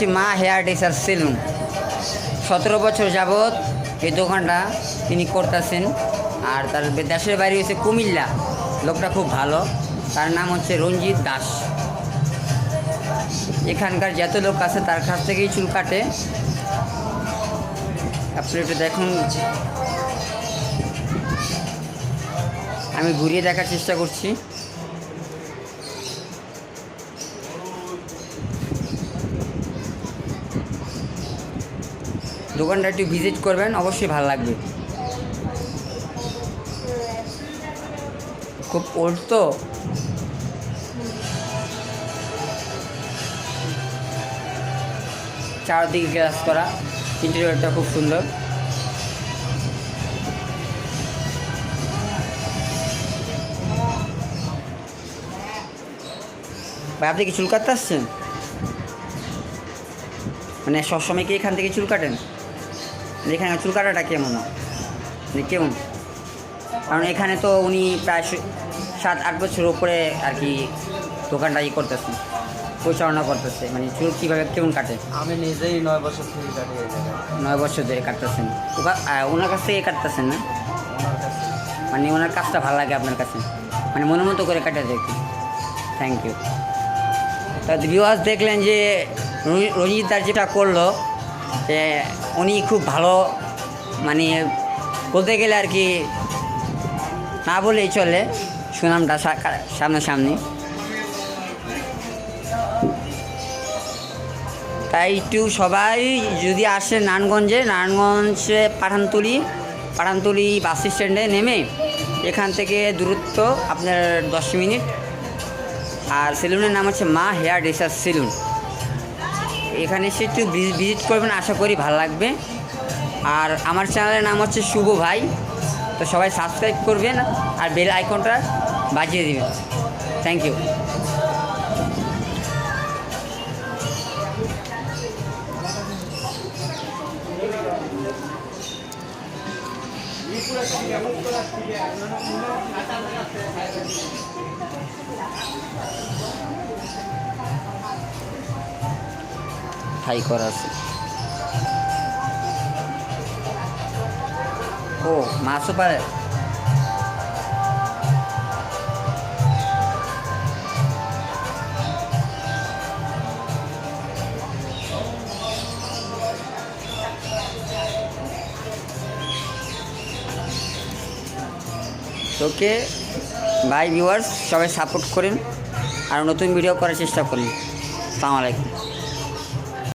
হচ্ছে মা hair dresser salon. 17 বছর যাবৎ এই দোকানটা তিনি করতেছেন। আর তার দেশের বাড়ি হচ্ছে কুমিল্লা। লোকটা খুব ভালো, তার নাম হচ্ছে রঞ্জিত দাস। এখানকার যত লোক আছে তার কাছ থেকেই চুল কাটে। আপনি একটু দেখুন, আমি ঘুরিয়ে দেখার চেষ্টা করছি। দোকানটা একটু ভিজিট করবেন, অবশ্যই ভালো লাগবে। খুব ওল্ড তো, চারদিকে গ্লাস করা, ইন্টেরিয়রটা খুব সুন্দর। ভাই আপনি কি চুল কাটতে আসছেন? মানে সবসময় কি এখান থেকে চুল কাটেন? এখানে চুল কাটাটা কেমন মানে কেমন? কারণ এখানে তো উনি প্রায় 7-8 বছর উপরে আর কি দোকানটা করতেছে, পরিচালনা করতেছে। মানে চুল কীভাবে কেমন কাটে? আমি নিজেই 9 বছর থেকে কাটি। 9 বছর ধরে কাটতেছেন? ওনার কাছ থেকে কাটতেছেন না? ওনার কাছে। মানে ওনার কাজটা ভালো লাগে আপনার কাছে, মানে মনের মতো করে কাটা যায় কি? Thank you. তা ভিউয়ার্স দেখলেন যে রঞ্জিত দাস যেটা করলো, যে উনি খুব ভালো, মানে বলতে গেলে আর কি না বলেই চলে, সুনামটা সামনাসামনি। তাই একটু সবাই যদি আসে নারায়ণগঞ্জে পাঠানতলি বাস স্ট্যান্ডে নেমে এখান থেকে দূরত্ব আপনার 10 মিনিট। আর সেলুনের নাম হচ্ছে মা হেয়ার ড্রেসার সেলুন। এখানে এসে একটু ভিজিট করবেন, আশা করি ভালো লাগবে। আর আমার চ্যানেলের নাম হচ্ছে শুভ ভাই, তো সবাই সাবস্ক্রাইব করবেন আর বেল আইকনটা বাজিয়ে দেবেন। Thank you. ঠাই করা আছে। ও মাছও পারে। ওকে বাই ভিউয়ার্স, সবাই সাপোর্ট করেন আর নতুন ভিডিও করার চেষ্টা করুন। আসসালামু আলাইকুম।